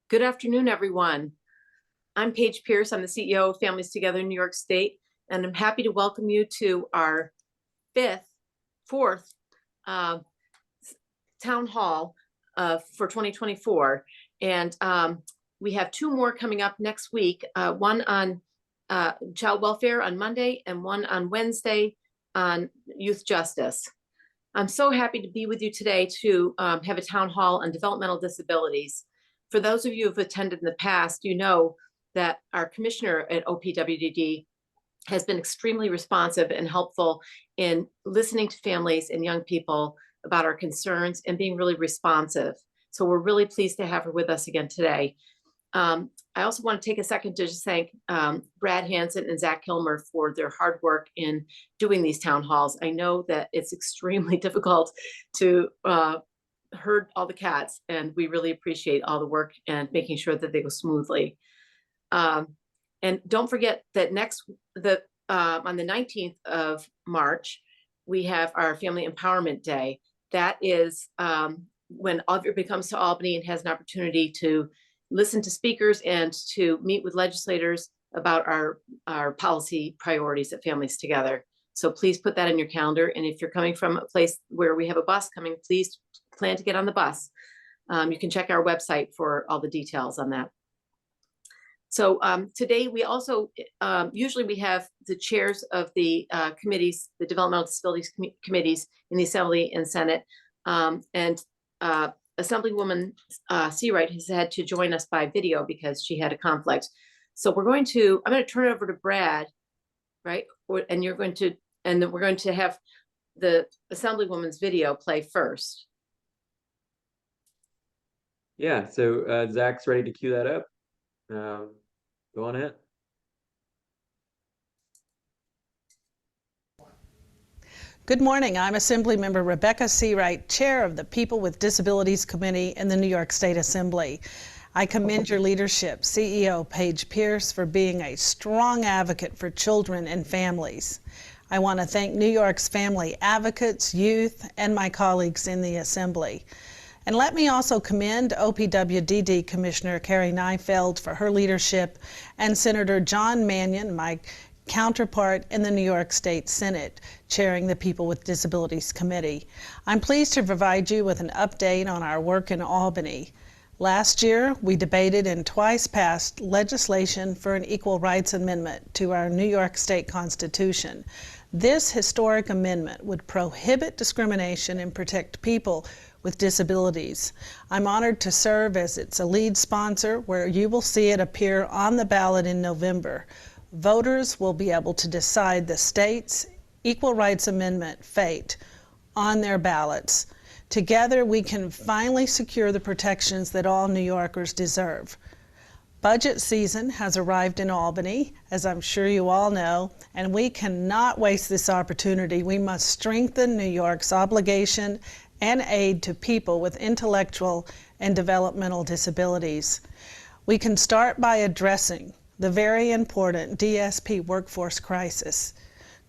Good afternoon, everyone. I'm Paige Pierce. I'm the CEO of Families Together in New York State, and I'm happy to welcome you to our fourth town hall for 2024. And we have two more coming up next week, one on child welfare on Monday and one on Wednesday on youth justice. I'm so happy to be with you today to have a town hall on developmental disabilities. For those of you who have attended in the past, you know that our commissioner at OPWDD has been extremely responsive and helpful in listening to families and young people about our concerns and being really responsive. So we're really pleased to have her with us again today. I also want to take a second to just thank Brad Hansen and Zach Kilmer for their hard work in doing these town halls. I know that it's extremely difficult to herd all the cats, and we really appreciate all the work and making sure that they go smoothly. And don't forget that on the 19th of March, we have our Family Empowerment Day. That is when everybody comes to Albany and has an opportunity to listen to speakers and to meet with legislators about our policy priorities at Families Together. So please put that in your calendar. And if you're coming from a place where we have a bus coming, please plan to get on the bus. You can check our website for all the details on that. So today we also, usually we have the chairs of the committees, the Developmental Disabilities Committees in the Assembly and Senate. And Assemblywoman Seawright has had to join us by video because she had a conflict. So I'm going to turn it over to Brad, right? And then we're going to have the Assemblywoman's video play first. Yeah, so Zach's ready to cue that up. Go on ahead. Good morning. I'm Assemblymember Rebecca Seawright, Chair of the People with Disabilities Committee in the New York State Assembly. I commend your leadership, CEO Paige Pierce, for being a strong advocate for children and families. I want to thank New York's family advocates, youth, and my colleagues in the Assembly. And let me also commend OPWDD Commissioner Carrie Neifeld for her leadership and Senator John Mannion, my counterpart in the New York State Senate, chairing the People with Disabilities Committee. I'm pleased to provide you with an update on our work in Albany. Last year, we debated and twice passed legislation for an equal rights amendment to our New York State Constitution. This historic amendment would prohibit discrimination and protect people with disabilities. I'm honored to serve as its lead sponsor, where you will see it appear on the ballot in November. Voters will be able to decide the state's Equal Rights Amendment fate on their ballots. Together, we can finally secure the protections that all New Yorkers deserve. Budget season has arrived in Albany, as I'm sure you all know, and we cannot waste this opportunity. We must strengthen New York's obligation and aid to people with intellectual and developmental disabilities. We can start by addressing the very important DSP workforce crisis.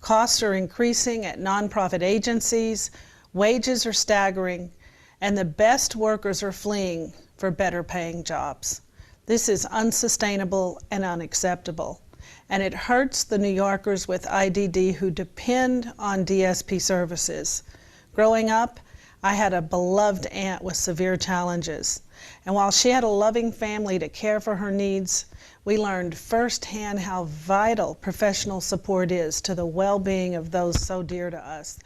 Costs are increasing at nonprofit agencies, wages are staggering, and the best workers are fleeing for better paying jobs. This is unsustainable and unacceptable, and it hurts the New Yorkers with IDD who depend on DSP services. Growing up, I had a beloved aunt with severe challenges, and while she had a loving family to care for her needs, we learned firsthand how vital professional support is to the well-being of those so dear to us.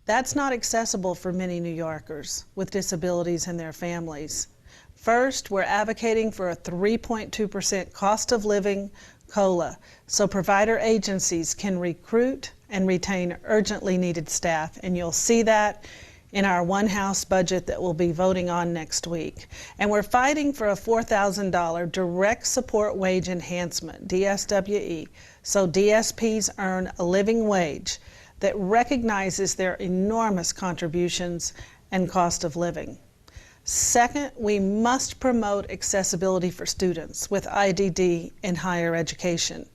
That's not accessible for many New Yorkers with disabilities and their families. First, we're advocating for a 3.2% cost of living COLA, so provider agencies can recruit and retain urgently needed staff, and you'll see that in our One House budget that we'll be voting on next week. And we're fighting for a $4,000 direct support wage enhancement, DSWE, so DSPs earn a living wage that recognizes their enormous contributions and cost of living. Second, we must promote accessibility for students with IDD in higher education.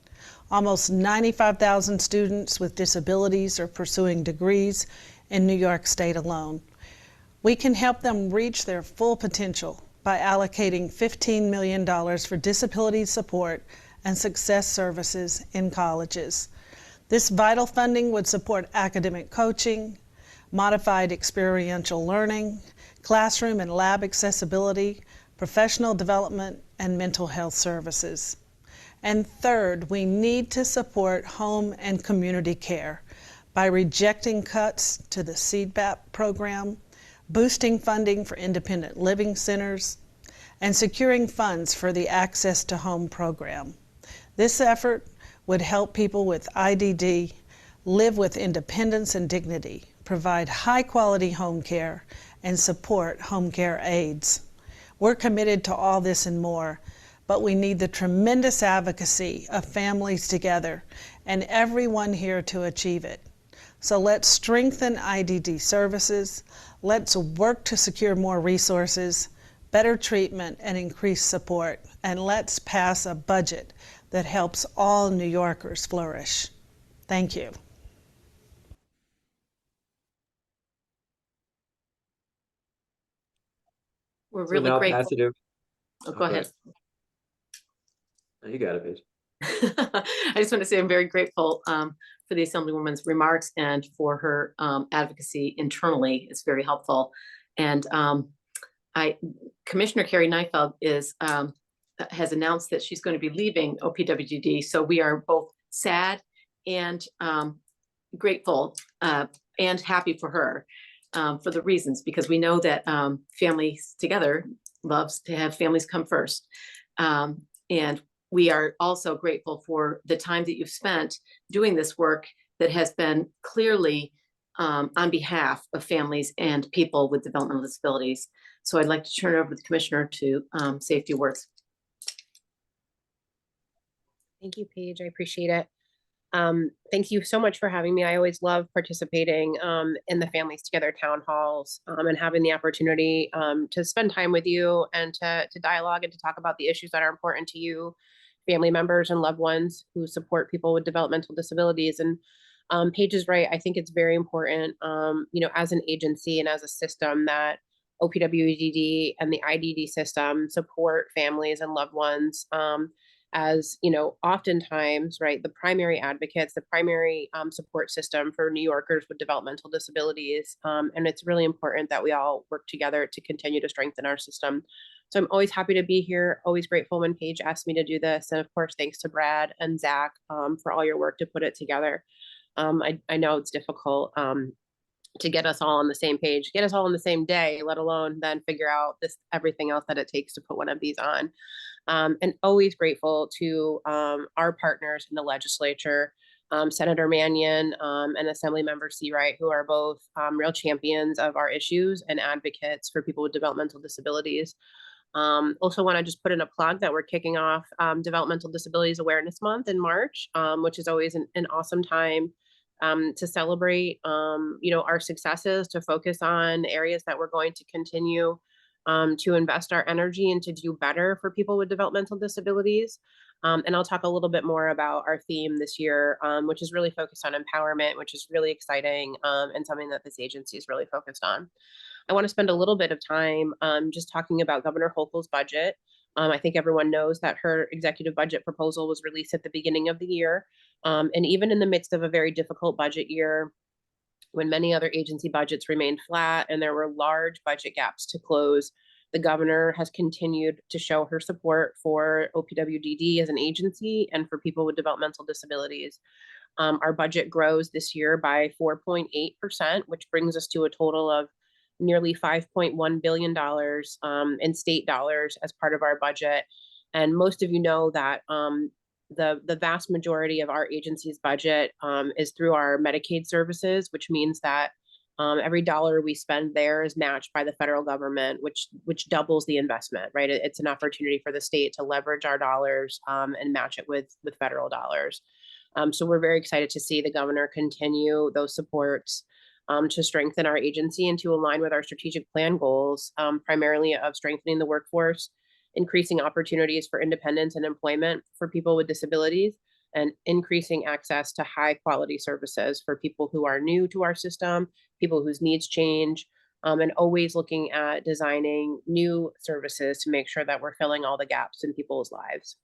Almost 95,000 students with disabilities are pursuing degrees in New York State alone. We can help them reach their full potential by allocating $15 million for disability support and success services in colleges. This vital funding would support academic coaching, modified experiential learning, classroom and lab accessibility, professional development, and mental health services. And third, we need to support home and community care by rejecting cuts to the CDBAP program, boosting funding for independent living centers, and securing funds for the Access to Home program. This effort would help people with IDD live with independence and dignity, provide high-quality home care, and support home care aides. We're committed to all this and more, but we need the tremendous advocacy of Families Together and everyone here to achieve it. So let's strengthen IDD services, let's work to secure more resources, better treatment, and increased support, and let's pass a budget that helps all New Yorkers flourish. Thank you. We're So really now grateful. pass it over. Oh, go ahead. No, you got it, Paige. I just want to say I'm very grateful for the Assemblywoman's remarks and for her advocacy internally. It's very helpful. And Commissioner Carrie Neifeld has announced that she's going to be leaving OPWGD. So we are both sad and grateful and happy for her for the reasons, because we know that Families Together loves to have families come first. And we are also grateful for the time that you've spent doing this work that has been clearly on behalf of families and people with developmental disabilities. So I'd like to turn it over to the Commissioner to say a few words. Thank you, Paige. I appreciate it. Thank you so much for having me. I always love participating in the Families Together town halls and having the opportunity to spend time with you and to dialogue and to talk about the issues that are important to you, family members and loved ones who support people with developmental disabilities. And Paige is right. I think it's very important, as an agency and as a system, that OPWGD and the IDD system support families and loved ones. As oftentimes, right, the primary advocates, the primary support system for New Yorkers with developmental disabilities. And it's really important that we all work together to continue to strengthen our system. So I'm always happy to be here, always grateful when Paige asked me to do this. And of course, thanks to Brad and Zach for all your work to put it together. I know it's difficult to get us all on the same page, get us all on the same day, let alone then figure out everything else that it takes to put one of these on. And always grateful to our partners in the legislature, Senator Mannion and Assemblymember Seawright, who are both real champions of our issues and advocates for people with developmental disabilities. Also want to just put in a plug that we're kicking off Developmental Disabilities Awareness Month in March, which is always an awesome time to celebrate, our successes, to focus on areas that we're going to continue to invest our energy and to do better for people with developmental disabilities. And I'll talk a little bit more about our theme this year, which is really focused on empowerment, which is really exciting and something that this agency is really focused on. I want to spend a little bit of time just talking about Governor Hochul's budget. I think everyone knows that her executive budget proposal was released at the beginning of the year. And even in the midst of a very difficult budget year, when many other agency budgets remained flat and there were large budget gaps to close, the governor has continued to show her support for OPWDD as an agency and for people with developmental disabilities. Our budget grows this year by 4.8%, which brings us to a total of nearly $5.1 billion in state dollars as part of our budget. And most of you know that the vast majority of our agency's budget is through our Medicaid services, which means that every dollar we spend there is matched by the federal government, which doubles the investment, right? It's an opportunity for the state to leverage our dollars and match it with federal dollars. So we're very excited to see the governor continue those supports to strengthen our agency and to align with our strategic plan goals, primarily of strengthening the workforce, increasing opportunities for independence and employment for people with disabilities, and increasing access to high quality services for people who are new to our system, people whose needs change, and always looking at designing new services to make sure that we're filling all the gaps in people's lives.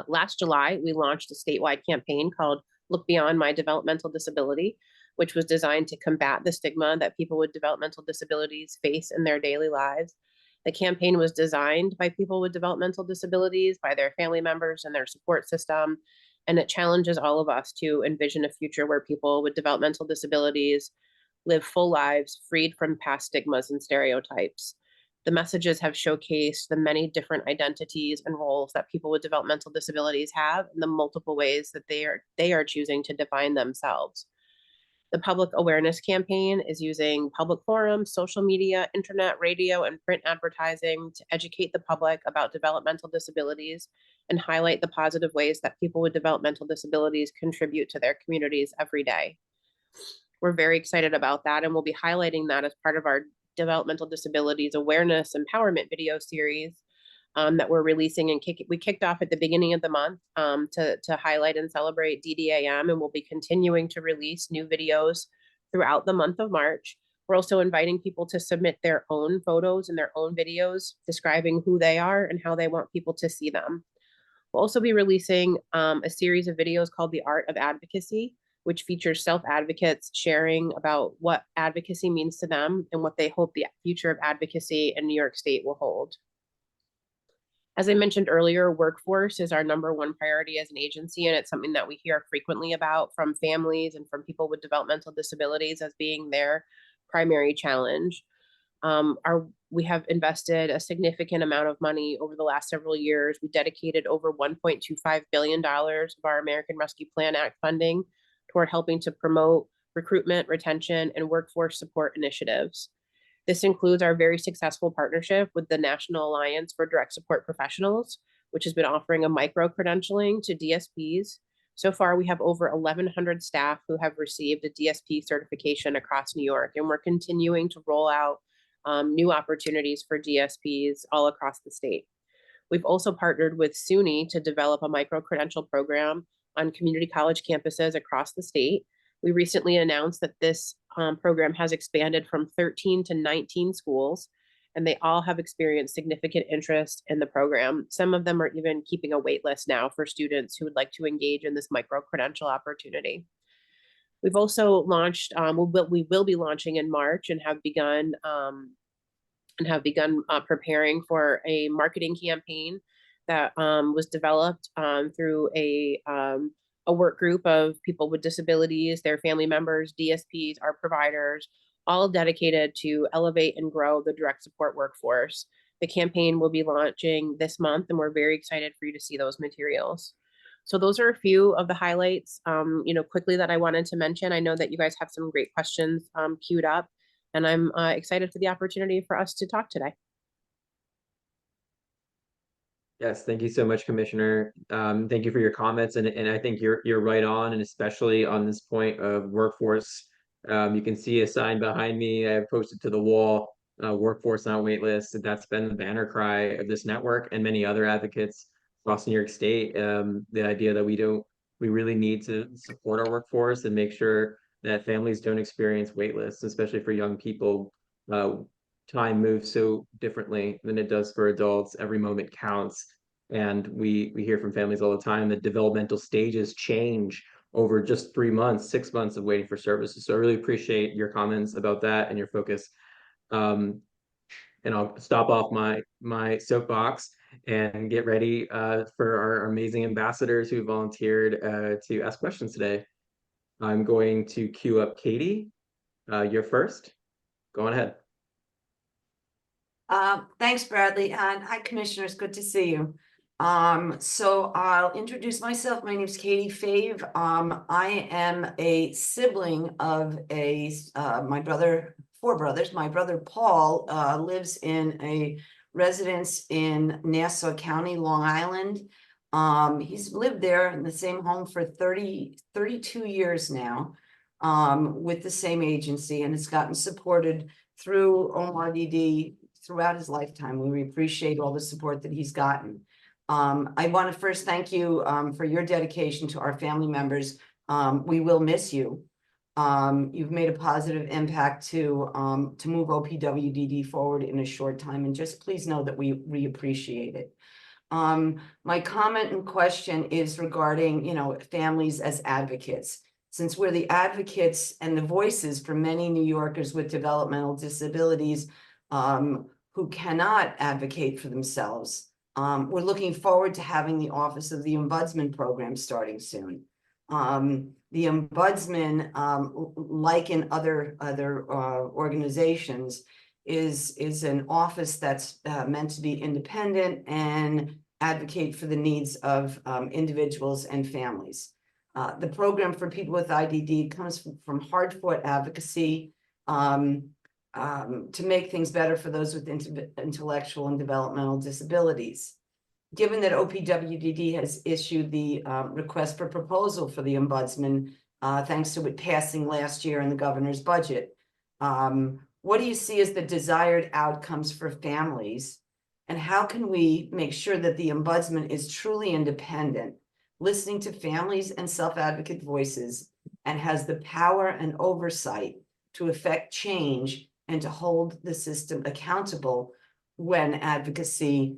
Last July, we launched a statewide campaign called Look Beyond My Developmental Disability, which was designed to combat the stigma that people with developmental disabilities face in their daily lives. The campaign was designed by people with developmental disabilities, by their family members and their support system, and it challenges all of us to envision a future where people with developmental disabilities live full lives freed from past stigmas and stereotypes. The messages have showcased the many different identities and roles that people with developmental disabilities have and the multiple ways that they are choosing to define themselves. The public awareness campaign is using public forums, social media, internet, radio, and print advertising to educate the public about developmental disabilities and highlight the positive ways that people with developmental disabilities contribute to their communities every day. We're very excited about that, and we'll be highlighting that as part of our developmental disabilities awareness empowerment video series that we're releasing, and we kicked off at the beginning of the month to highlight and celebrate DDAM, and we'll be continuing to release new videos throughout the month of March. We're also inviting people to submit their own photos and their own videos describing who they are and how they want people to see them. We'll also be releasing a series of videos called The Art of Advocacy, which features self-advocates sharing about what advocacy means to them and what they hope the future of advocacy in New York State will hold. As I mentioned earlier, workforce is our number1 priority as an agency, and it's something that we hear frequently about from families and from people with developmental disabilities as being their primary challenge. We have invested a significant amount of money over the last several years. We dedicated over $1.25 billion of our American Rescue Plan Act funding toward helping to promote recruitment, retention, and workforce support initiatives. This includes our very successful partnership with the National Alliance for Direct Support Professionals, which has been offering a micro-credentialing to DSPs. So far, we have over 1,100 staff who have received a DSP certification across New York, and we're continuing to roll out new opportunities for DSPs all across the state. We've also partnered with SUNY to develop a micro-credential program on community college campuses across the state. We recently announced that this program has expanded from 13 to 19 schools, and they all have experienced significant interest in the program. Some of them are even keeping a wait list now for students who would like to engage in this micro-credential opportunity. We've also launched, we will be launching in March and have begun preparing for a marketing campaign that was developed through a work group of people with disabilities, their family members, DSPs, our providers, all dedicated to elevate and grow the direct support workforce. The campaign will be launching this month, and we're very excited for you to see those materials. So those are a few of the highlights, quickly that I wanted to mention. I know that you guys have some great questions queued up, and I'm excited for the opportunity for us to talk today. Yes, thank you so much, Commissioner. Thank you for your comments, and I think you're right on, and especially on this point of workforce. You can see a sign behind me. I have posted to the wall, workforce on wait list. That's been the banner cry of this network and many other advocates across New York State. The idea that we really need to support our workforce and make sure that families don't experience wait lists, especially for young people. Time moves so differently than it does for adults. Every moment counts. And we hear from families all the time that developmental stages change over just 3 months, 6 months of waiting for services. So I really appreciate your comments about that and your focus. And I'll stop off my soapbox and get ready for our amazing ambassadors who volunteered to ask questions today. I'm going to queue up Katie. You're first. Go on ahead. Thanks, Bradley, and hi, Commissioners. Good to see you. So I'll introduce myself. My name is Katie Fave. I am a sibling of my brother, 4 brothers. My brother Paul lives in a residence in Nassau County, Long Island. He's lived there in the same home for 32 years now, with the same agency, and it's gotten supported through OMRDD throughout his lifetime. We appreciate all the support that he's gotten. I want to first thank you for your dedication to our family members. We will miss you. You've made a positive impact to move OPWDD forward in a short time, and just please know that we appreciate it. My comment and question is regarding, families as advocates. Since we're the advocates and the voices for many New Yorkers with developmental disabilities, who cannot advocate for themselves, we're looking forward to having the Office of the Ombudsman program starting soon. The Ombudsman, like in other organizations, is an office that's meant to be independent and advocate for the needs of individuals and families. The program for people with IDD comes from hard-fought advocacy to make things better for those with intellectual and developmental disabilities. Given that OPWDD has issued the request for proposal for the Ombudsman, thanks to it passing last year in the governor's budget, what do you see as the desired outcomes for families? And how can we make sure that the Ombudsman is truly independent, listening to families and self-advocate voices, and has the power and oversight to effect change and to hold the system accountable when advocacy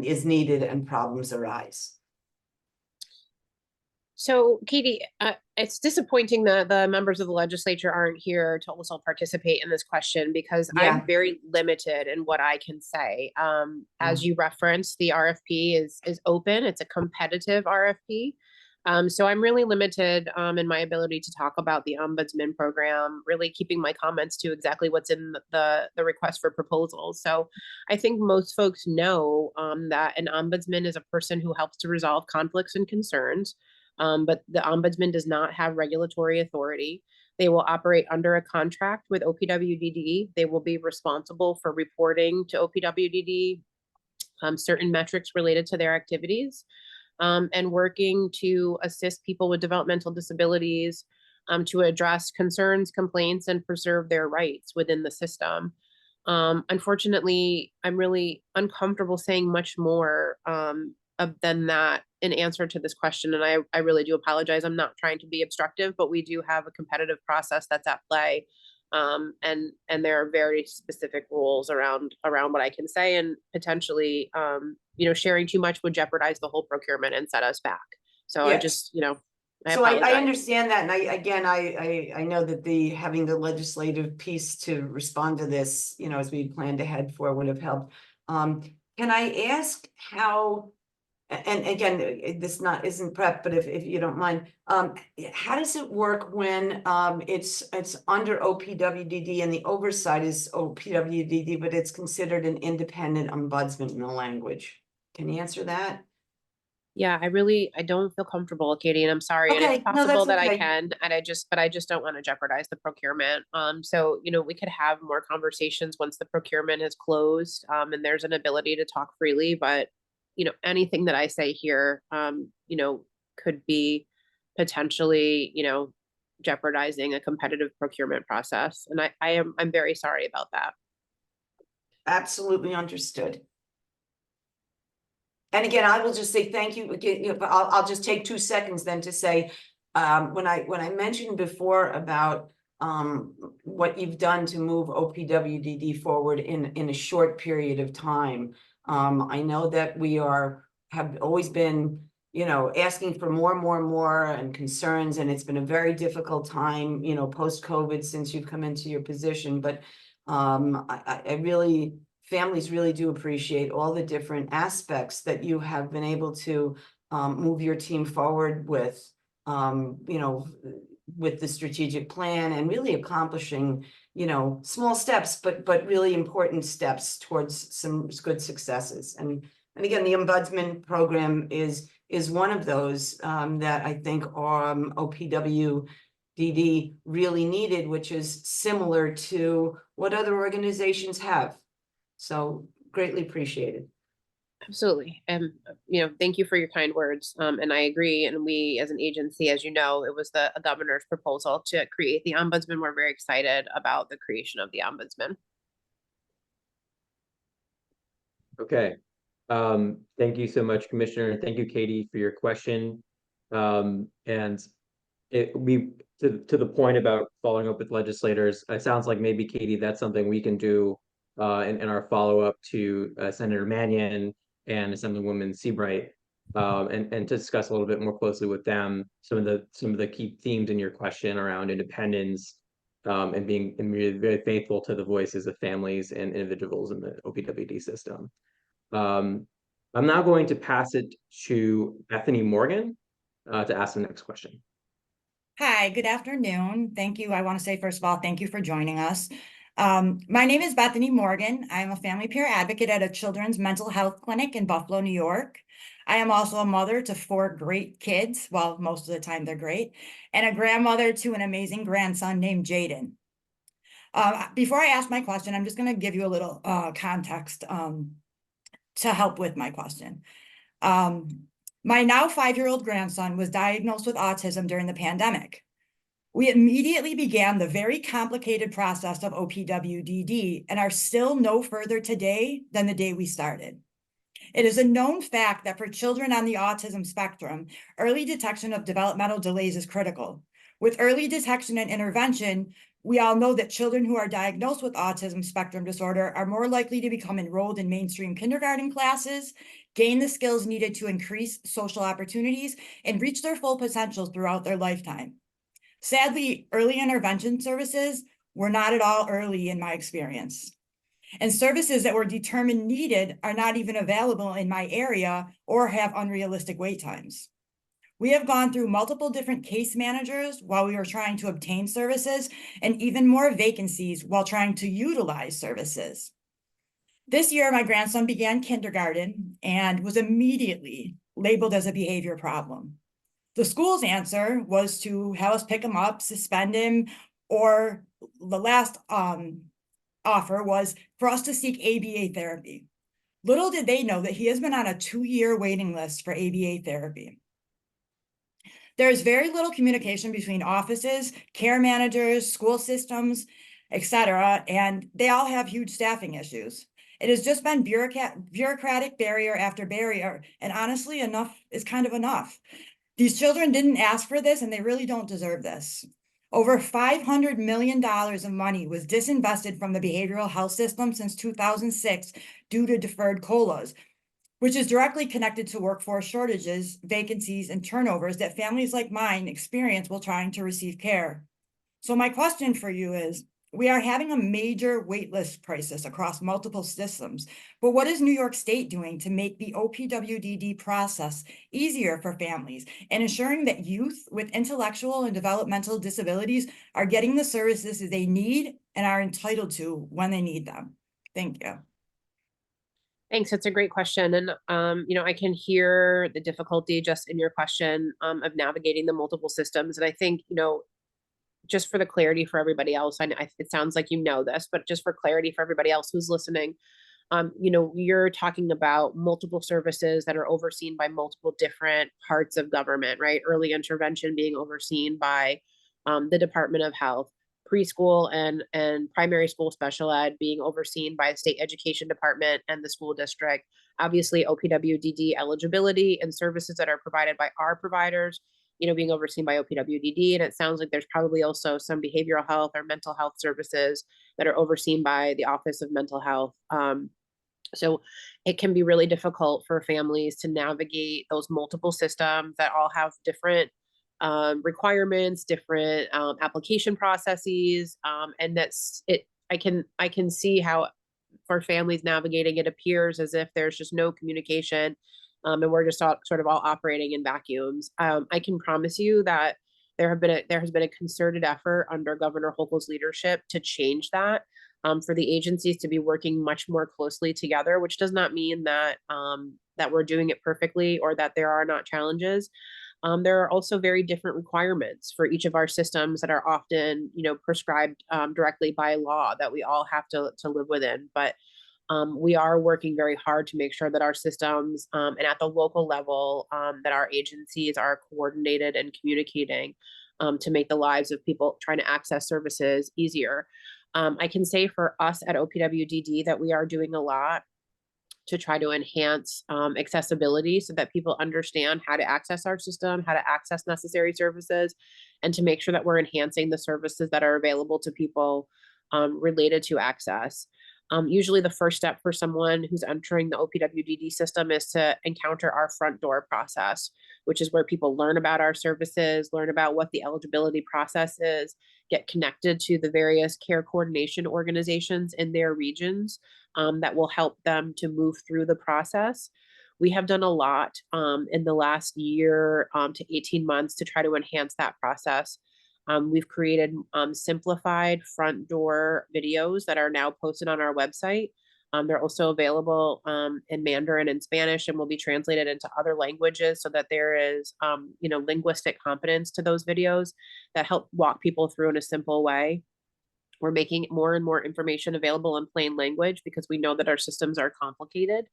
is needed and problems arise? So, Katie, it's disappointing that the members of the legislature aren't here to also participate in this question, because Yeah. I'm very limited in what I can say. As you referenced, the RFP is open. It's a competitive RFP. So I'm really limited in my ability to talk about the Ombudsman program, really keeping my comments to exactly what's in the request for proposals. So I think most folks know that an Ombudsman is a person who helps to resolve conflicts and concerns. But the Ombudsman does not have regulatory authority. They will operate under a contract with OPWDD. They will be responsible for reporting to OPWDD certain metrics related to their activities, and working to assist people with developmental disabilities to address concerns, complaints, and preserve their rights within the system. Unfortunately, I'm really uncomfortable saying much more than that in answer to this question. And I really do apologize. I'm not trying to be obstructive, but we do have a competitive process that's at play. And there are very specific rules around what I can say, and potentially, sharing too much would jeopardize the whole procurement and set us back. So I Yes. just, I So I apologize. understand that, and I know that having the legislative piece to respond to this, as we planned ahead for, would have helped. Can I ask how, and again, this isn't prep, but if you don't mind, how does it work when it's under OPWDD and the oversight is OPWDD, but it's considered an independent ombudsman in the language? Can you answer that? Yeah, I don't feel comfortable, Katie, and I'm sorry. And Okay, it's no, possible that's that I okay. can, and I just don't want to jeopardize the procurement. So, we could have more conversations once the procurement is closed, and there's an ability to talk freely, but, anything that I say here, could be potentially, jeopardizing a competitive procurement process. And I'm very sorry about that. Absolutely understood. And again, I will just say thank you. Again, I'll just take 2 seconds then to say, when I mentioned before about what you've done to move OPWDD forward in a short period of time, I know that we have always been, asking for more and concerns, and it's been a very difficult time, post-COVID, since you've come into your position. But families really do appreciate all the different aspects that you have been able to move your team forward with, with the strategic plan, and really accomplishing, small steps, but really important steps towards some good successes. And again, the Ombudsman program is one of those that I think OPWDD really needed, which is similar to what other organizations have. So greatly appreciated. Absolutely. And, thank you for your kind words. And I agree. And we, as an agency, as you know, it was a governor's proposal to create the ombudsman. We're very excited about the creation of the ombudsman. Okay. Thank you so much, Commissioner. Thank you, Katie, for your question. And to the point about following up with legislators, it sounds like maybe Katie, that's something we can do in our follow-up to Senator Mannion and Assemblywoman Seabright, and to discuss a little bit more closely with them some of the key themes in your question around independence, and being very, very faithful to the voices of families and individuals in the OPWD system. I'm now going to pass it to Bethany Morgan to ask the next question. Hi, good afternoon. Thank you. I want to say, first of all, thank you for joining us. My name is Bethany Morgan. I am a family peer advocate at a children's mental health clinic in Buffalo, New York. I am also a mother to 4 great kids, well, most of the time they're great, and a grandmother to an amazing grandson named Jaden. Before I ask my question, I'm just going to give you a little context to help with my question. My now 5-year-old grandson was diagnosed with autism during the pandemic. We immediately began the very complicated process of OPWDD and are still no further today than the day we started. It is a known fact that for children on the autism spectrum, early detection of developmental delays is critical. With early detection and intervention, we all know that children who are diagnosed with autism spectrum disorder are more likely to become enrolled in mainstream kindergarten classes, gain the skills needed to increase social opportunities, and reach their full potential throughout their lifetime. Sadly, early intervention services were not at all early in my experience. And services that were determined needed are not even available in my area or have unrealistic wait times. We have gone through multiple different case managers while we were trying to obtain services, and even more vacancies while trying to utilize services. This year, my grandson began kindergarten and was immediately labeled as a behavior problem. The school's answer was to have us pick him up, suspend him, or the last offer was for us to seek ABA therapy. Little did they know that he has been on a 2-year waiting list for ABA therapy. There is very little communication between offices, care managers, school systems, etc., and they all have huge staffing issues. It has just been bureaucratic barrier after barrier, and honestly, enough is kind of enough. These children didn't ask for this, and they really don't deserve this. Over $500 million of money was disinvested from the behavioral health system since 2006 due to deferred COLAs, which is directly connected to workforce shortages, vacancies, and turnovers that families like mine experience while trying to receive care. So my question for you is, we are having a major waitlist crisis across multiple systems, but what is New York State doing to make the OPWDD process easier for families and ensuring that youth with intellectual and developmental disabilities are getting the services they need and are entitled to when they need them? Thank you. Thanks. That's a great question. And, I can hear the difficulty just in your question of navigating the multiple systems. And I think, just for the clarity for everybody else, it sounds like you know this, but just for clarity for everybody else who's listening, you're talking about multiple services that are overseen by multiple different parts of government, right? Early intervention being overseen by the Department of Health, preschool and primary school special ed being overseen by the state education department and the school district. Obviously, OPWDD eligibility and services that are provided by our providers, being overseen by OPWDD. And it sounds like there's probably also some behavioral health or mental health services that are overseen by the Office of Mental Health. So it can be really difficult for families to navigate those multiple systems that all have different requirements, different application processes, and that's it. I can see how for families navigating, it appears as if there's just no communication, and we're just sort of all operating in vacuums. I can promise you that there has been a concerted effort under Governor Hochul's leadership to change that, for the agencies to be working much more closely together, which does not mean that that we're doing it perfectly or that there are not challenges. There are also very different requirements for each of our systems that are often, prescribed directly by law that we all have to live within. But we are working very hard to make sure that our systems and at the local level, that our agencies are coordinated and communicating to make the lives of people trying to access services easier. I can say for us at OPWDD that we are doing a lot to try to enhance accessibility so that people understand how to access our system, how to access necessary services, and to make sure that we're enhancing the services that are available to people related to access. Usually the first step for someone who's entering the OPWDD system is to encounter our front door process, which is where people learn about our services, learn about what the eligibility process is, get connected to the various care coordination organizations in their regions that will help them to move through the process. We have done a lot in the last year to 18 months to try to enhance that process. We've created simplified front door videos that are now posted on our website. They're also available in Mandarin and Spanish and will be translated into other languages so that there is, linguistic competence to those videos that help walk people through in a simple way. We're making more and more information available in plain language because we know that our systems are complicated,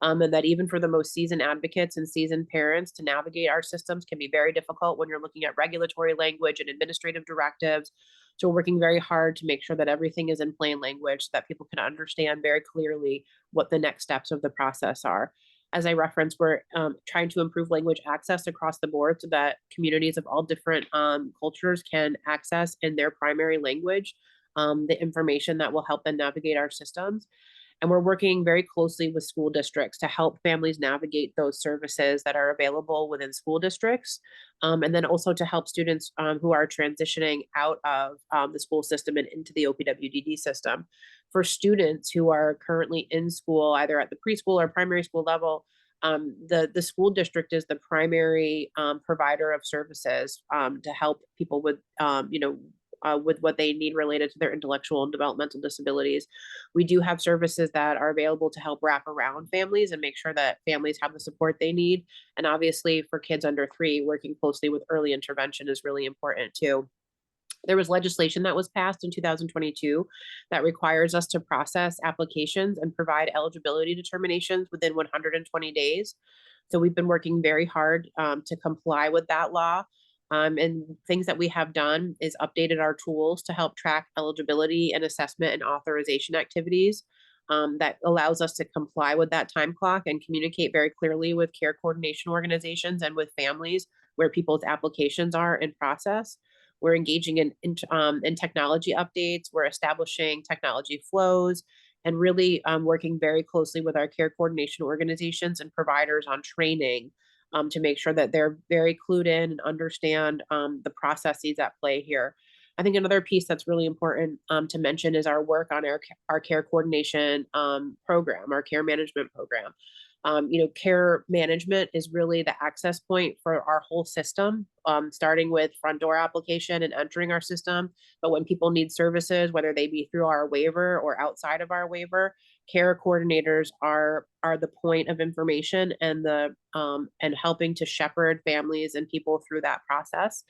and that even for the most seasoned advocates and seasoned parents to navigate our systems can be very difficult when you're looking at regulatory language and administrative directives. So we're working very hard to make sure that everything is in plain language so that people can understand very clearly what the next steps of the process are. As I referenced, we're trying to improve language access across the board so that communities of all different cultures can access in their primary language the information that will help them navigate our systems. And we're working very closely with school districts to help families navigate those services that are available within school districts. And then also to help students who are transitioning out of the school system and into the OPWDD system. For students who are currently in school, either at the preschool or primary school level, the school district is the primary provider of services to help people with, with what they need related to their intellectual and developmental disabilities. We do have services that are available to help wrap around families and make sure that families have the support they need. And obviously for kids under 3, working closely with early intervention is really important too. There was legislation that was passed in 2022 that requires us to process applications and provide eligibility determinations within 120 days. So we've been working very hard to comply with that law. And things that we have done is updated our tools to help track eligibility and assessment and authorization activities. That allows us to comply with that time clock and communicate very clearly with care coordination organizations and with families where people's applications are in process. We're engaging in technology updates. We're establishing technology flows and really working very closely with our care coordination organizations and providers on training to make sure that they're very clued in and understand the processes at play here. I think another piece that's really important to mention is our work on our care coordination program, our care management program. Care management is really the access point for our whole system, starting with front door application and entering our system. But when people need services, whether they be through our waiver or outside of our waiver, care coordinators are the point of information and and helping to shepherd families and people through that process.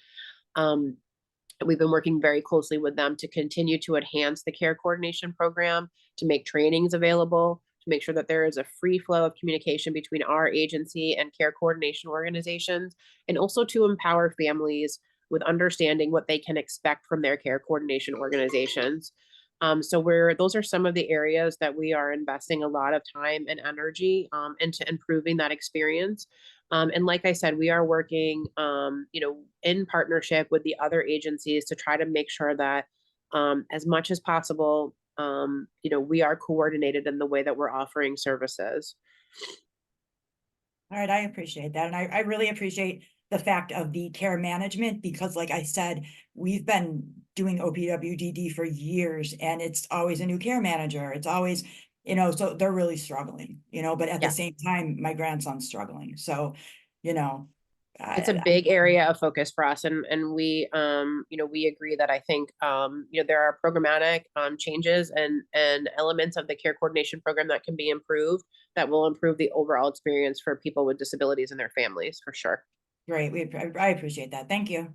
We've been working very closely with them to continue to enhance the care coordination program, to make trainings available, to make sure that there is a free flow of communication between our agency and care coordination organizations, and also to empower families with understanding what they can expect from their care coordination organizations. Those are some of the areas that we are investing a lot of time and energy into improving that experience. And like I said, we are working, in partnership with the other agencies to try to make sure that as much as possible, we are coordinated in the way that we're offering services. All right, I appreciate that. And I really appreciate the fact of the care management because like I said, we've been doing OPWDD for years and it's always a new care manager. It's always, so they're really struggling, but at the same time, my grandson's struggling. So, It's a big area of focus for us. And we, we agree that I think, there are programmatic changes and elements of the care coordination program that can be improved that will improve the overall experience for people with disabilities and their families for sure. Great. I appreciate that. Thank you.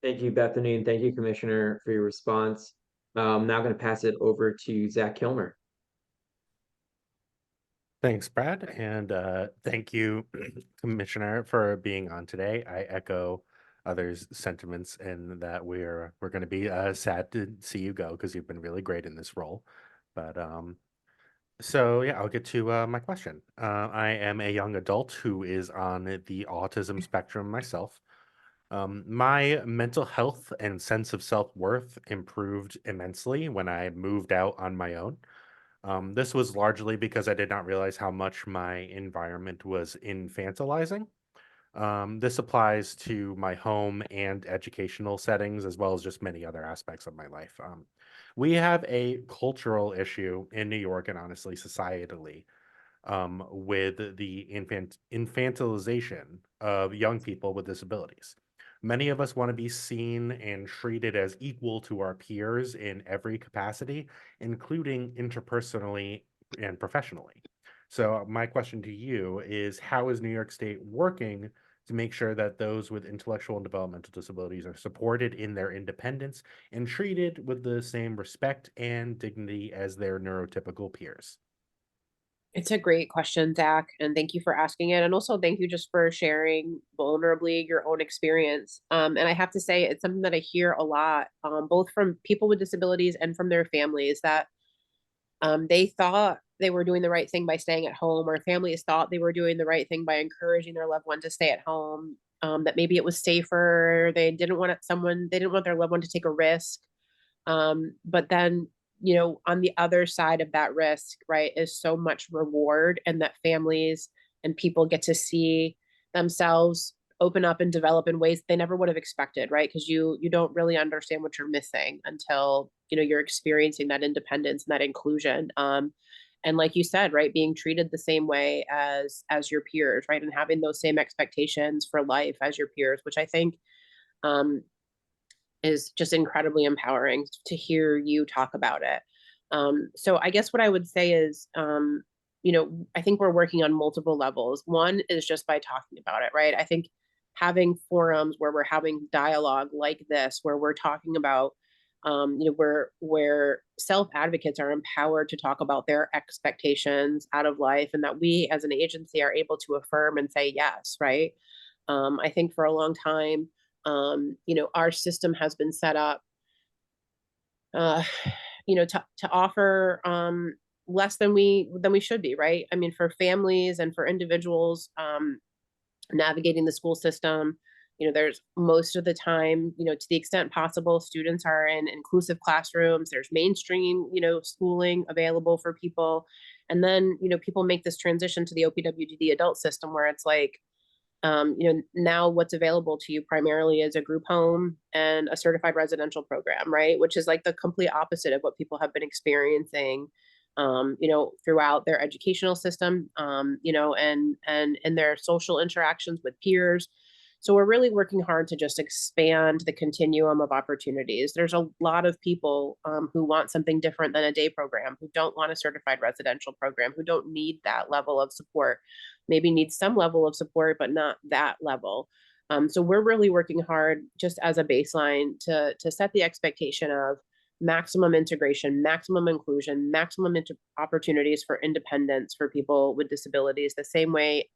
Thank you, Bethany, and thank you, Commissioner, for your response. I'm now going to pass it over to Zach Kilmer. Thanks, Brad, and thank you, Commissioner, for being on today. I echo others' sentiments in that we're going to be sad to see you go because you've been really great in this role. But So yeah, I'll get to my question. I am a young adult who is on the autism spectrum myself. My mental health and sense of self-worth improved immensely when I moved out on my own. This was largely because I did not realize how much my environment was infantilizing. This applies to my home and educational settings, as well as just many other aspects of my life. We have a cultural issue in New York and honestly, societally, with the infantilization of young people with disabilities. Many of us want to be seen and treated as equal to our peers in every capacity, including interpersonally and professionally. So, my question to you is, how is New York State working to make sure that those with intellectual and developmental disabilities are supported in their independence and treated with the same respect and dignity as their neurotypical peers? It's a great question, Zach, and thank you for asking it. And also thank you just for sharing vulnerably your own experience. And I have to say, it's something that I hear a lot, both from people with disabilities and from their families, that they thought they were doing the right thing by staying at home, or families thought they were doing the right thing by encouraging their loved one to stay at home. That maybe it was safer. They didn't want their loved one to take a risk. But then, on the other side of that risk, right, is so much reward, and that families and people get to see themselves open up and develop in ways they never would have expected, right? Because you don't really understand what you're missing until you're experiencing that independence and that inclusion. And like you said, right, being treated the same way as your peers, right, and having those same expectations for life as your peers, which I think um, is just incredibly empowering to hear you talk about it. So I guess what I would say is, I think we're working on multiple levels. One is just by talking about it, right? I think having forums where we're having dialogue like this, where we're talking about, where self advocates are empowered to talk about their expectations out of life, and that we as an agency are able to affirm and say yes, right? I think for a long time, our system has been set up, uh, to offer less than we should be, right? I mean, for families and for individuals navigating the school system, there's most of the time, to the extent possible, students are in inclusive classrooms. There's mainstream, schooling available for people, and then people make this transition to the OPWDD adult system where it's like, now what's available to you primarily is a group home and a certified residential program, right? Which is like the complete opposite of what people have been experiencing, throughout their educational system, and in their social interactions with peers. So we're really working hard to just expand the continuum of opportunities. There's a lot of people who want something different than a day program, who don't want a certified residential program, who don't need that level of support, maybe need some level of support, but not that level. So we're really working hard just as a baseline to set the expectation of maximum integration, maximum inclusion, maximum opportunities for independence for people with disabilities, the same way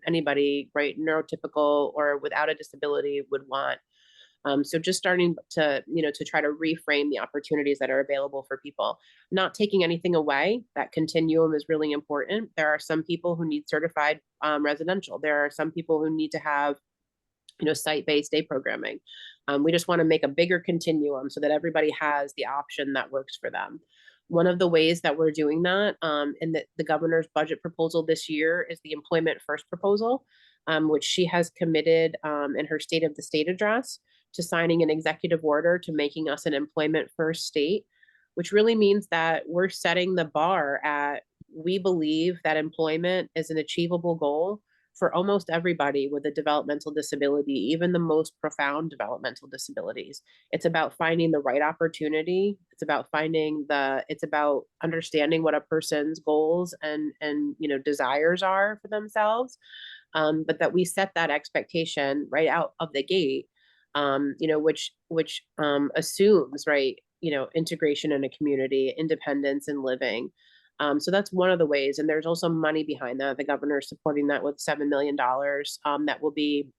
anybody, right, neurotypical or without a disability would want. So just starting to try to reframe the opportunities that are available for people, not taking anything away. That continuum is really important. There are some people who need certified residential. There are some people who need to have site-based day programming. We just want to make a bigger continuum so that everybody has the option that works for them. One of the ways that we're doing that in the governor's budget proposal this year is the Employment First proposal, which she has committed in her State of the State address to signing an executive order to making us an employment first state, which really means that we're setting the bar at, we believe that employment is an achievable goal for almost everybody with a developmental disability, even the most profound developmental disabilities. It's about finding the right opportunity. It's about understanding what a person's goals and desires are for themselves. But that we set that expectation right out of the gate, which assumes, right, integration in a community, independence in living. So that's one of the ways. And there's also money behind that. The governor is supporting that with $7 million that will be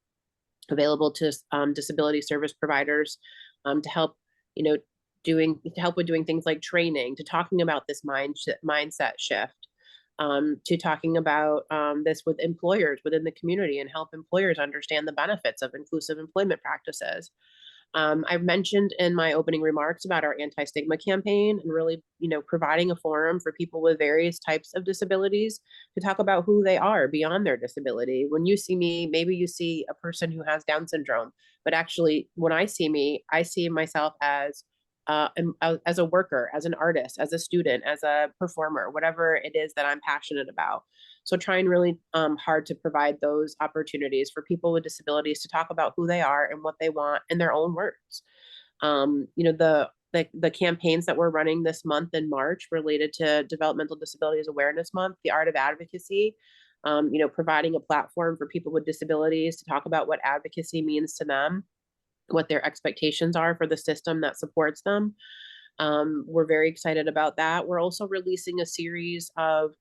available to disability service providers to help, to help with doing things like training, to talking about this mindset shift. to talking about this with employers within the community and help employers understand the benefits of inclusive employment practices. I've mentioned in my opening remarks about our anti-stigma campaign and really, providing a forum for people with various types of disabilities to talk about who they are beyond their disability. When you see me, maybe you see a person who has Down syndrome, but actually when I see me, I see myself as a worker, as an artist, as a student, as a performer, whatever it is that I'm passionate about. So trying really hard to provide those opportunities for people with disabilities to talk about who they are and what they want in their own words. The campaigns that we're running this month in March related to Developmental Disabilities Awareness Month, the Art of Advocacy, providing a platform for people with disabilities to talk about what advocacy means to them, what their expectations are for the system that supports them. We're very excited about that. We're also releasing a series of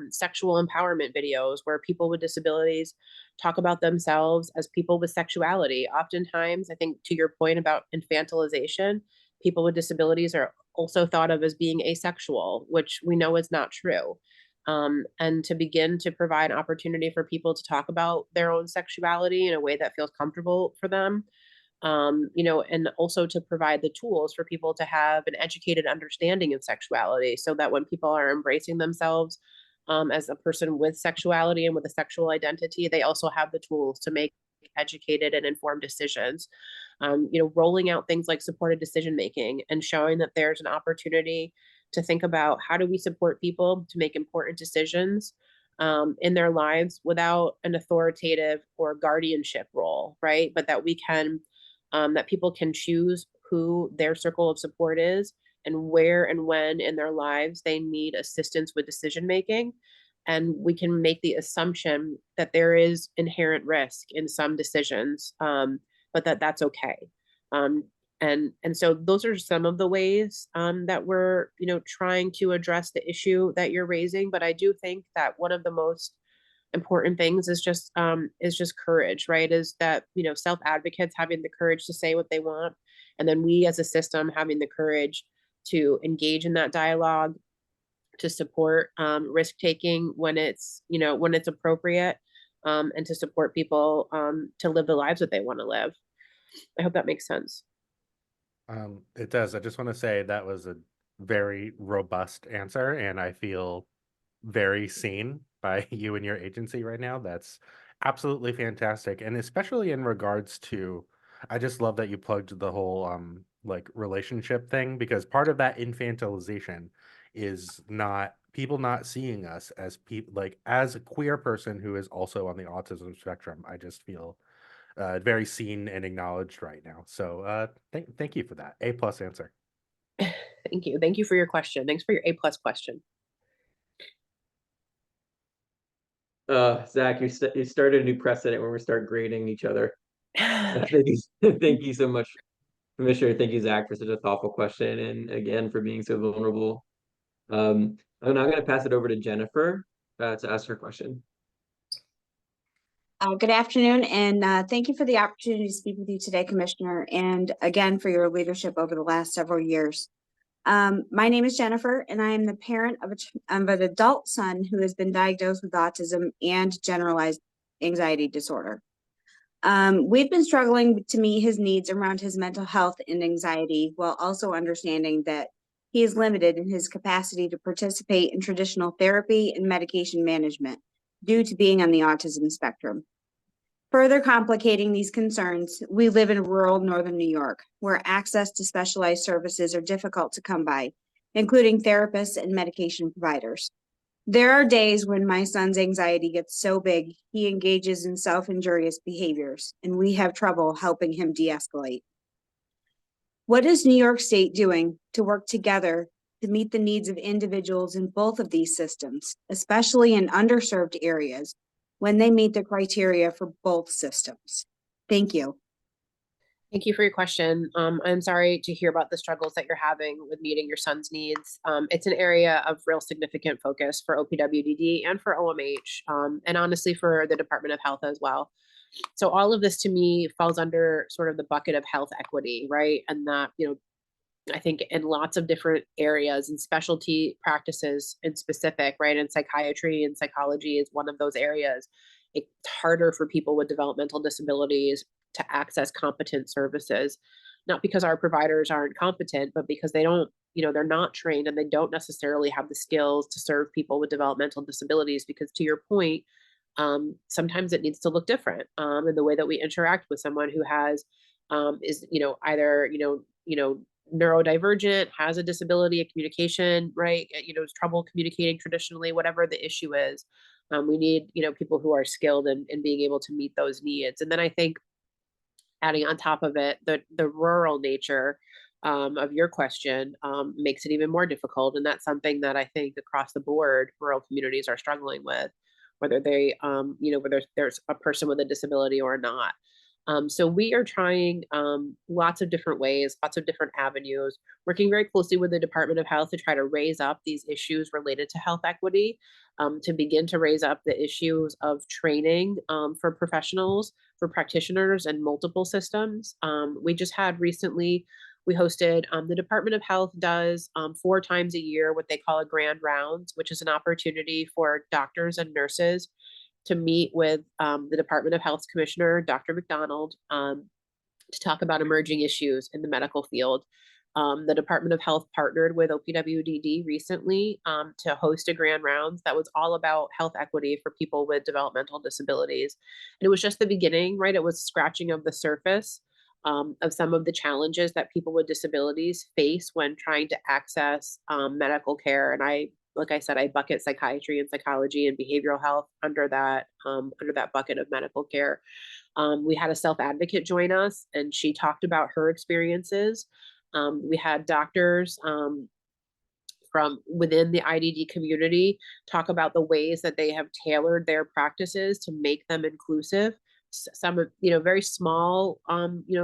sexual empowerment videos where people with disabilities talk about themselves as people with sexuality. Oftentimes, I think to your point about infantilization, people with disabilities are also thought of as being asexual, which we know is not true. And to begin to provide opportunity for people to talk about their own sexuality in a way that feels comfortable for them. And also to provide the tools for people to have an educated understanding of sexuality so that when people are embracing themselves as a person with sexuality and with a sexual identity, they also have the tools to make educated and informed decisions. Rolling out things like supported decision making and showing that there's an opportunity to think about how do we support people to make important decisions in their lives without an authoritative or guardianship role, right? But that we can that people can choose who their circle of support is and where and when in their lives they need assistance with decision making. And we can make the assumption that there is inherent risk in some decisions, but that's okay. And so those are some of the ways that we're trying to address the issue that you're raising. But I do think that one of the most important things is just courage, right? Is that self advocates having the courage to say what they want, and then we as a system having the courage to engage in that dialogue, to support risk taking when it's appropriate, and to support people to live the lives that they want to live. I hope that makes sense. It does. I just want to say that was a very robust answer, and I feel very seen by you and your agency right now. That's absolutely fantastic. And especially in regards to, I just love that you plugged the whole like relationship thing, because part of that infantilization is not people not seeing us as people, like as a queer person who is also on the autism spectrum. I just feel very seen and acknowledged right now. So thank you for that. A+ answer. Thank you. Thank you for your question. Thanks for your A+ question. Zach, you started a new precedent when we start grading each other. Thank you so much, Commissioner. Thank you, Zach, for such a thoughtful question, and again for being so vulnerable. I'm now going to pass it over to Jennifer to ask her question. Good afternoon, and thank you for the opportunity to speak with you today, Commissioner, and again for your leadership over the last several years. My name is Jennifer, and I am the parent of an adult son who has been diagnosed with autism and generalized anxiety disorder. We've been struggling to meet his needs around his mental health and anxiety, while also understanding that he is limited in his capacity to participate in traditional therapy and medication management due to being on the autism spectrum. Further complicating these concerns, we live in rural northern New York, where access to specialized services are difficult to come by, including therapists and medication providers. There are days when my son's anxiety gets so big, he engages in self-injurious behaviors, and we have trouble helping him de-escalate. What is New York State doing to work together to meet the needs of individuals in both of these systems, especially in underserved areas, when they meet the criteria for both systems? Thank you. Thank you for your question. I'm sorry to hear about the struggles that you're having with meeting your son's needs. It's an area of real significant focus for OPWDD and for OMH, and honestly for the Department of Health as well. So all of this to me falls under sort of the bucket of health equity, right? And that, I think in lots of different areas and specialty practices in specific, right? And psychiatry and psychology is one of those areas. It's harder for people with developmental disabilities to access competent services, not because our providers aren't competent, but because they don't, they're not trained and they don't necessarily have the skills to serve people with developmental disabilities. Because to your point, sometimes it needs to look different in the way that we interact with someone who has is either neurodivergent, has a disability, a communication, right? Has trouble communicating traditionally, whatever the issue is. We need, people who are skilled in being able to meet those needs. And then I think adding on top of it, the rural nature of your question makes it even more difficult. And that's something that I think across the board, rural communities are struggling with, whether they, whether there's a person with a disability or not. So we are trying lots of different ways, lots of different avenues, working very closely with the Department of Health to try to raise up these issues related to health equity, to begin to raise up the issues of training for professionals, for practitioners and multiple systems. We just had recently, we hosted, the Department of Health does 4 times a year what they call a grand rounds, which is an opportunity for doctors and nurses to meet with the Department of Health's Commissioner, Dr. McDonald, to talk about emerging issues in the medical field. The Department of Health partnered with OPWDD recently to host a grand rounds that was all about health equity for people with developmental disabilities. And it was just the beginning, right? It was scratching of the surface of some of the challenges that people with disabilities face when trying to access medical care. And like I said, I bucket psychiatry and psychology and behavioral health under that bucket of medical care. We had a self advocate join us, and she talked about her experiences. We had doctors from within the IDD community talk about the ways that they have tailored their practices to make them inclusive. Some of, very small,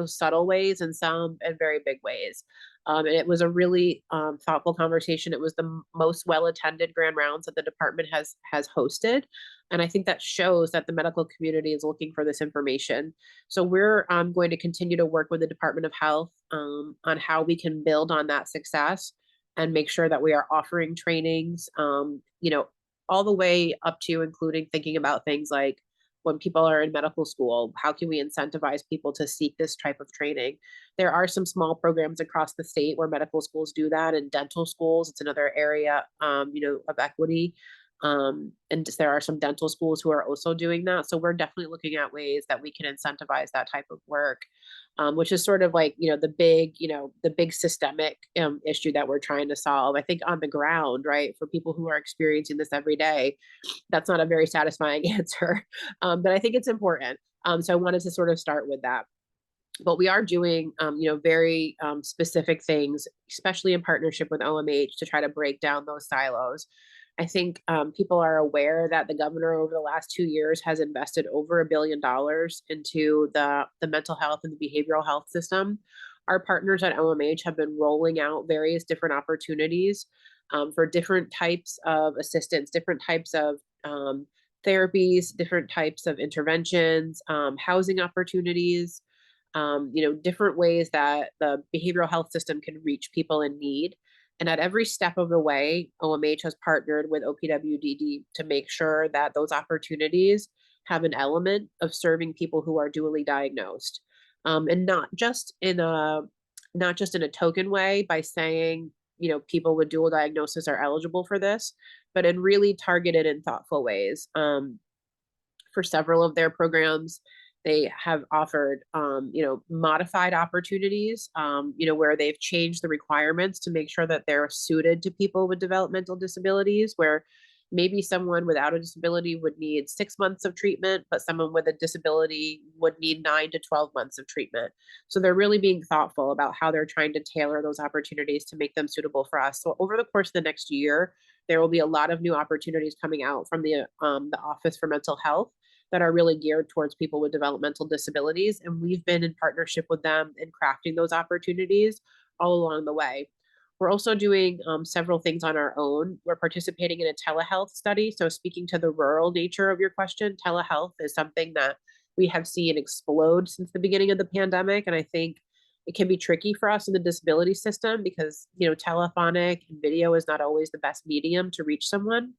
subtle ways, and some in very big ways. And it was a really thoughtful conversation. It was the most well-attended grand rounds that the department has hosted. And I think that shows that the medical community is looking for this information. So we're going to continue to work with the Department of Health on how we can build on that success and make sure that we are offering trainings, all the way up to including thinking about things like when people are in medical school, how can we incentivize people to seek this type of training? There are some small programs across the state where medical schools do that, and dental schools, it's another area, of equity. And there are some dental schools who are also doing that. So we're definitely looking at ways that we can incentivize that type of work, which is sort of like, the big systemic issue that we're trying to solve. I think on the ground, right, for people who are experiencing this every day, that's not a very satisfying answer, but I think it's important. So I wanted to sort of start with that. But we are doing, very specific things, especially in partnership with OMH, to try to break down those silos. I think people are aware that the governor over the last 2 years has invested over $1 billion into the mental health and the behavioral health system. Our partners at OMH have been rolling out various different opportunities for different types of assistance, different types of therapies, different types of interventions, housing opportunities, different ways that the behavioral health system can reach people in need. And at every step of the way, OMH has partnered with OPWDD to make sure that those opportunities have an element of serving people who are dually diagnosed, and not just in a token way by saying, people with dual diagnosis are eligible for this, but in really targeted and thoughtful ways. For several of their programs, they have offered, modified opportunities, where they've changed the requirements to make sure that they're suited to people with developmental disabilities, where maybe someone without a disability would need 6 months of treatment, but someone with a disability would need 9 to 12 months of treatment. So they're really being thoughtful about how they're trying to tailor those opportunities to make them suitable for us. So over the course of the next year, there will be a lot of new opportunities coming out from the Office for Mental Health that are really geared towards people with developmental disabilities. And we've been in partnership with them in crafting those opportunities all along the way. We're also doing several things on our own. We're participating in a telehealth study. So speaking to the rural nature of your question, telehealth is something that we have seen explode since the beginning of the pandemic. And I think it can be tricky for us in the disability system because, telephonic and video is not always the best medium to reach someone.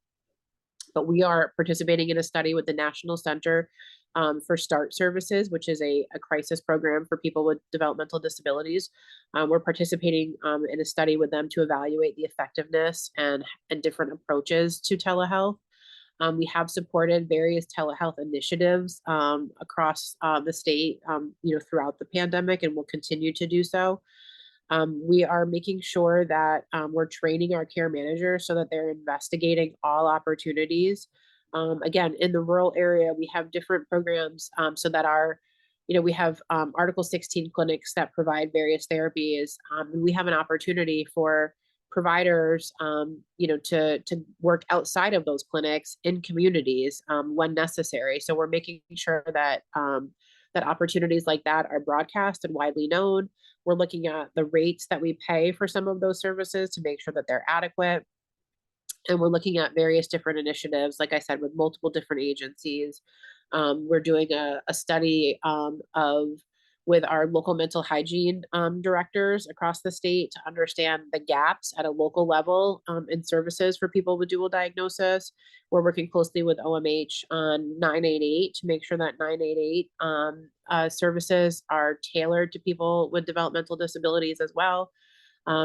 But we are participating in a study with the National Center for START Services, which is a crisis program for people with developmental disabilities. We're participating in a study with them to evaluate the effectiveness and different approaches to telehealth. We have supported various telehealth initiatives across the state, throughout the pandemic, and will continue to do so. We are making sure that we're training our care managers so that they're investigating all opportunities. Again, in the rural area, we have different programs so that we have Article 16 clinics that provide various therapies. We have an opportunity for providers, to work outside of those clinics in communities when necessary. So we're making sure that that opportunities like that are broadcast and widely known. We're looking at the rates that we pay for some of those services to make sure that they're adequate. And we're looking at various different initiatives, like I said, with multiple different agencies. We're doing a study with our local mental hygiene directors across the state to understand the gaps at a local level in services for people with dual diagnosis. We're working closely with OMH on 988 to make sure that 988 services are tailored to people with developmental disabilities as well.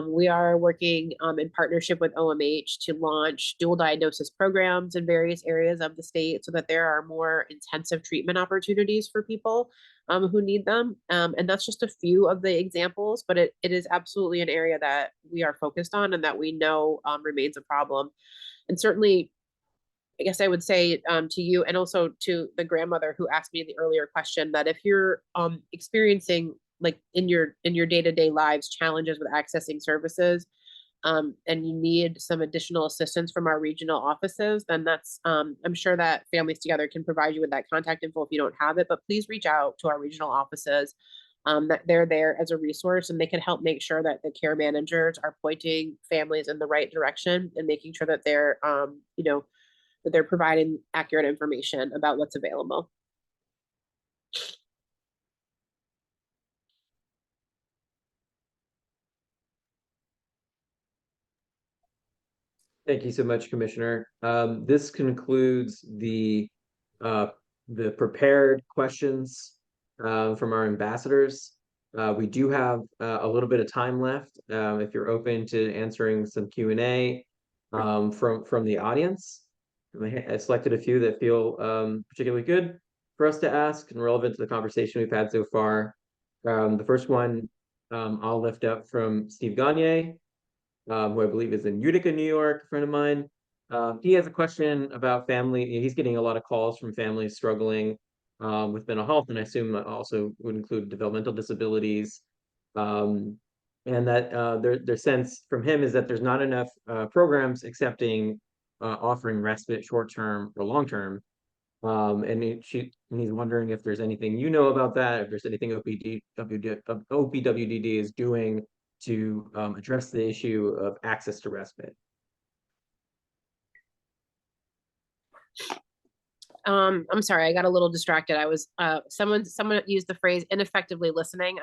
We are working in partnership with OMH to launch dual diagnosis programs in various areas of the state so that there are more intensive treatment opportunities for people who need them. And that's just a few of the examples, but it is absolutely an area that we are focused on and that we know remains a problem. And certainly, I guess I would say to you and also to the grandmother who asked me the earlier question, that if you're experiencing like in your day-to-day lives challenges with accessing services and you need some additional assistance from our regional offices, then that's I'm sure that Families Together can provide you with that contact info if you don't have it, but please reach out to our regional offices. That they're there as a resource and they can help make sure that the care managers are pointing families in the right direction and making sure that they're that they're providing accurate information about what's available. Thank you so much, Commissioner. This concludes the prepared questions from our ambassadors. We do have a little bit of time left. If you're open to answering some Q&A from the audience, I selected a few that feel particularly good for us to ask and relevant to the conversation we've had so far. The first one I'll lift up from Steve Gagne, who I believe is in Utica, New York, a friend of mine. He has a question about family. He's getting a lot of calls from families struggling with mental health, and I assume that also would include developmental disabilities. And that their sense from him is that there's not enough programs accepting offering respite short-term or long-term. And he's wondering if there's anything you know about that, if there's anything OPWDD is doing to address the issue of access to respite. I'm sorry, I got a little distracted. I was someone used the phrase ineffectively listening.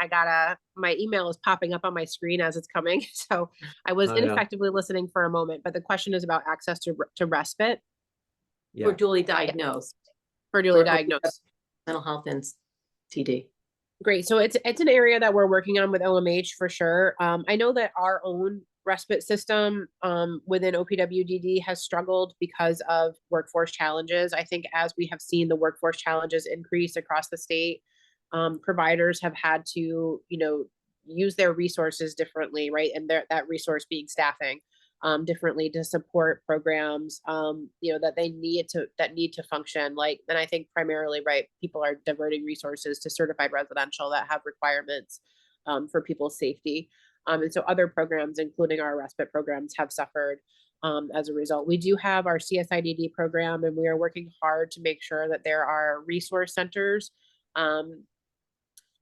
My email is popping up on my screen as it's coming. So I was ineffectively listening for a moment, but the question is about access to respite. Yeah. For dually diagnosed. For dually diagnosed. Mental health and TD. Great. So it's an area that we're working on with OMH for sure. I know that our own respite system within OPWDD has struggled because of workforce challenges. I think as we have seen the workforce challenges increase across the state, providers have had to, use their resources differently, right? And that resource being staffing differently to support programs, that need to function. And I think primarily, right, people are diverting resources to certified residential that have requirements for people's safety. And so other programs, including our respite programs, have suffered as a result. We do have our CSIDD program, and we are working hard to make sure that there are resource centers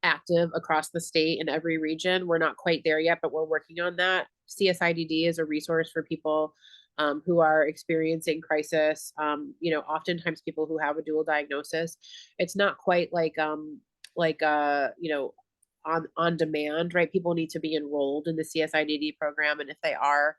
active across the state in every region. We're not quite there yet, but we're working on that. CSIDD is a resource for people who are experiencing crisis. Oftentimes people who have a dual diagnosis. It's not quite like on demand, right? People need to be enrolled in the CSIDD program, and if they are,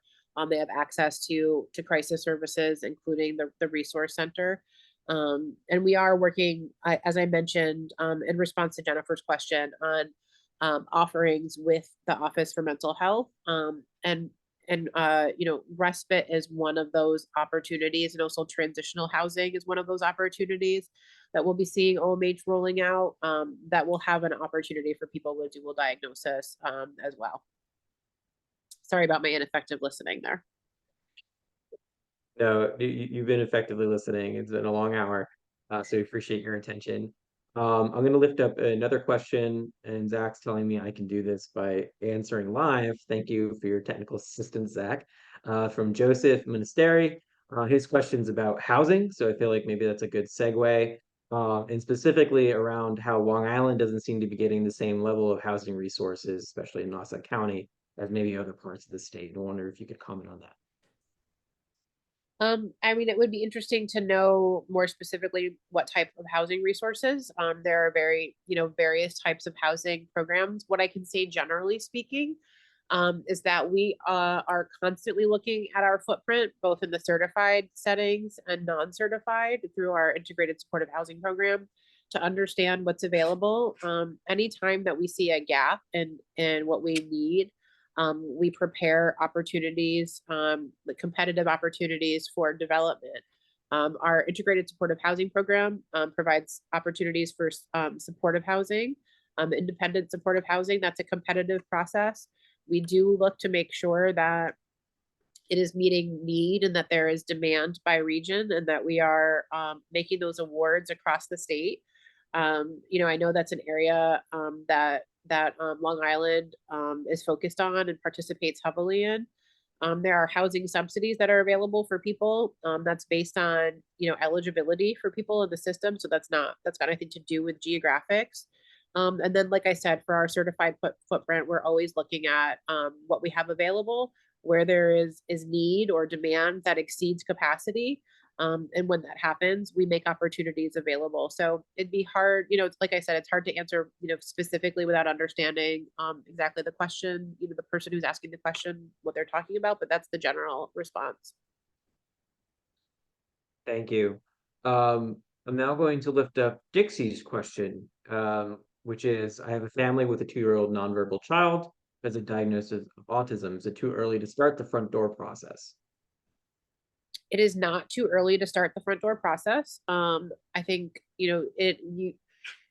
they have access to crisis services, including the resource center. And we are working, as I mentioned, in response to Jennifer's question, on offerings with the Office for Mental Health. Respite is one of those opportunities, and also transitional housing is one of those opportunities that we'll be seeing OMH rolling out, that will have an opportunity for people with dual diagnosis as well. Sorry about my ineffective listening there. No, you've been effectively listening. It's been a long hour, so we appreciate your attention. I'm going to lift up another question, and Zach's telling me I can do this by answering live. Thank you for your technical assistance, Zach. From Joseph Monasteri. His question's about housing, so I feel like maybe that's a good segue. And specifically around how Long Island doesn't seem to be getting the same level of housing resources, especially in Nassau County, as maybe other parts of the state. I wonder if you could comment on that. I mean, it would be interesting to know more specifically what type of housing resources. There are various types of housing programs. What I can say, generally speaking, is that we are constantly looking at our footprint, both in the certified settings and non-certified, through our integrated supportive housing program, to understand what's available. Anytime that we see a gap in what we need, we prepare opportunities, the competitive opportunities for development. Our integrated supportive housing program provides opportunities for supportive housing, independent supportive housing. That's a competitive process. We do look to make sure that it is meeting need and that there is demand by region, and that we are making those awards across the state. I know that's an area that Long Island is focused on and participates heavily in. There are housing subsidies that are available for people. That's based on eligibility for people in the system. So that's got nothing to do with geographics. And then, like I said, for our certified footprint, we're always looking at what we have available, where there is need or demand that exceeds capacity. And when that happens, we make opportunities available. So it'd be hard, like I said, it's hard to answer, specifically without understanding exactly the question, the person who's asking the question, what they're talking about, but that's the general response. Thank you. I'm now going to lift up Dixie's question, which is, I have a family with a 2-year-old nonverbal child who has a diagnosis of autism. Is it too early to start the front door process? It is not too early to start the front door process. I think,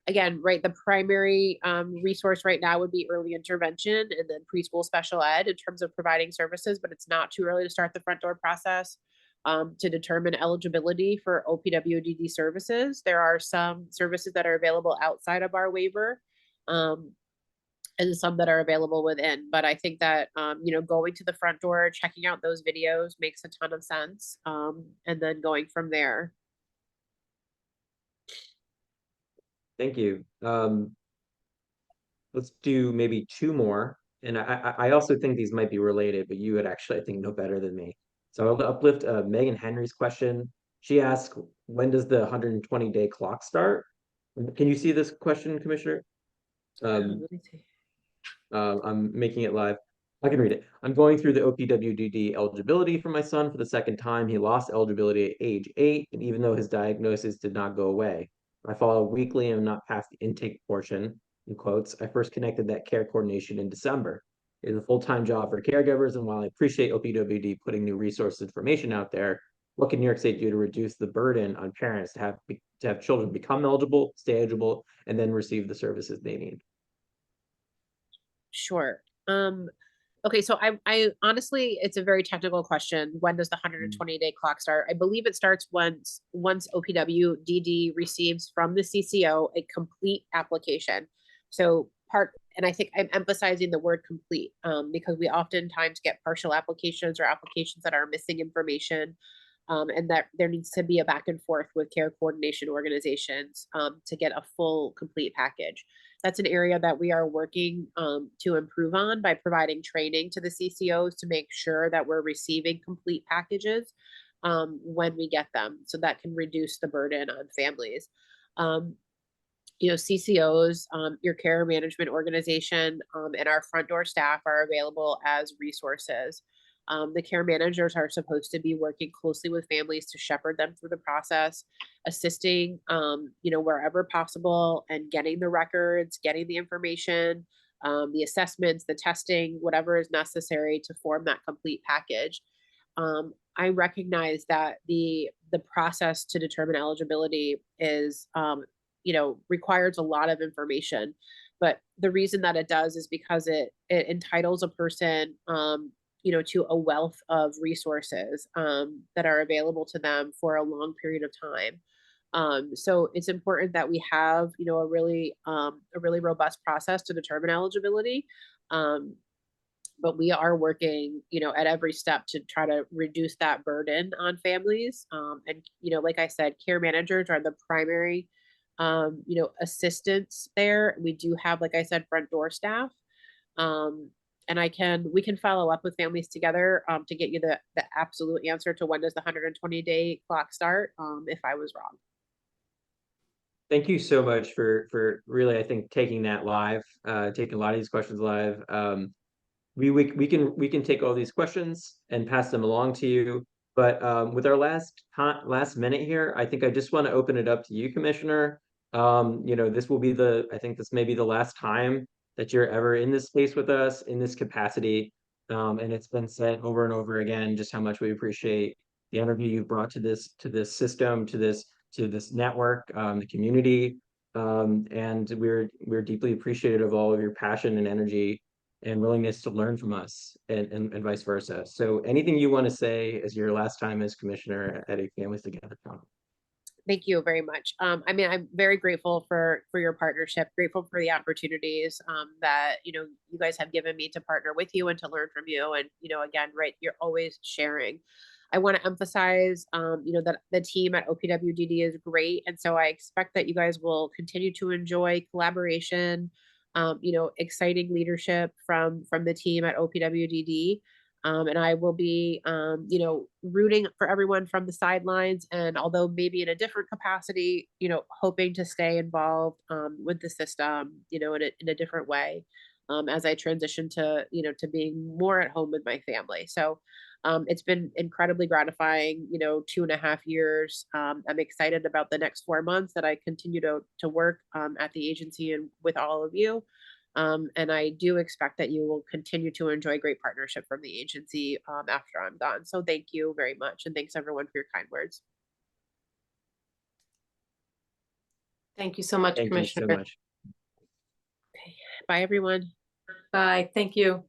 again, right, the primary resource right now would be early intervention and then preschool special ed in terms of providing services, but it's not too early to start the front door process to determine eligibility for OPWDD services. There are some services that are available outside of our waiver, and some that are available within. But I think that, going to the front door, checking out those videos makes a ton of sense. And then going from there. Thank you. Let's do maybe 2 more. And I also think these might be related, but you would actually, I think, know better than me. So I'll uplift Megan Henry's question. She asked, when does the 120-day clock start? Can you see this question, Commissioner? Let me see. I'm making it live. I can read it. I'm going through the OPWDD eligibility for my son for the second time. He lost eligibility at age 8, and even though his diagnosis did not go away. I follow weekly and am not past the intake portion, in quotes. I first connected that care coordination in December. It is a full-time job for caregivers, and while I appreciate OPWD putting new resource information out there, what can New York State do to reduce the burden on parents to have children become eligible, stay eligible, and then receive the services they need? Sure. Okay, so I honestly, it's a very technical question. When does the 120-day clock start? I believe it starts once OPWDD receives from the CCO a complete application. So and I think I'm emphasizing the word complete because we oftentimes get partial applications or applications that are missing information, and that there needs to be a back and forth with care coordination organizations to get a full complete package. That's an area that we are working to improve on by providing training to the CCOs to make sure that we're receiving complete packages when we get them, so that can reduce the burden on families. CCOs, your care management organization, and our front door staff are available as resources. The care managers are supposed to be working closely with families to shepherd them through the process, assisting, wherever possible, and getting the records, getting the information, the assessments, the testing, whatever is necessary to form that complete package. I recognize that the process to determine eligibility is, requires a lot of information. But the reason that it does is because it entitles a person, to a wealth of resources that are available to them for a long period of time. So it's important that we have, a really robust process to determine eligibility. But we are working, at every step to try to reduce that burden on families. And, like I said, care managers are the primary, assistants there. We do have, like I said, front door staff. And we can follow up with families together to get you the absolute answer to when does the 120-day clock start, if I was wrong. Thank you so much for really, I think, taking that live, taking a lot of these questions live. We can take all these questions and pass them along to you. But with our last minute here, I think I just want to open it up to you, Commissioner. This will be I think this may be the last time that you're ever in this space with us in this capacity. And it's been said over and over again just how much we appreciate the energy you've brought to this system, to this network, the community. And we're deeply appreciative of all of your passion and energy and willingness to learn from us and vice versa. So anything you want to say as your last time as commissioner at a Families Together Townhall? Thank you very much. I'm very grateful for your partnership, grateful for the opportunities that, you guys have given me to partner with you and to learn from you. And, again, right, you're always sharing. I want to emphasize, that the team at OPWDD is great. And so I expect that you guys will continue to enjoy collaboration, exciting leadership from the team at OPWDD. And I will be, rooting for everyone from the sidelines. And although maybe in a different capacity, hoping to stay involved with the system, in a different way as I transition to, to being more at home with my family. So it's been incredibly gratifying, 2.5 years. I'm excited about the next 4 months that I continue to work at the agency and with all of you. And I do expect that you will continue to enjoy great partnership from the agency after I'm gone. So thank you very much. And thanks everyone for your kind words. Thank you so much, Thank you so Commissioner. much. Bye, everyone. Bye. Thank you.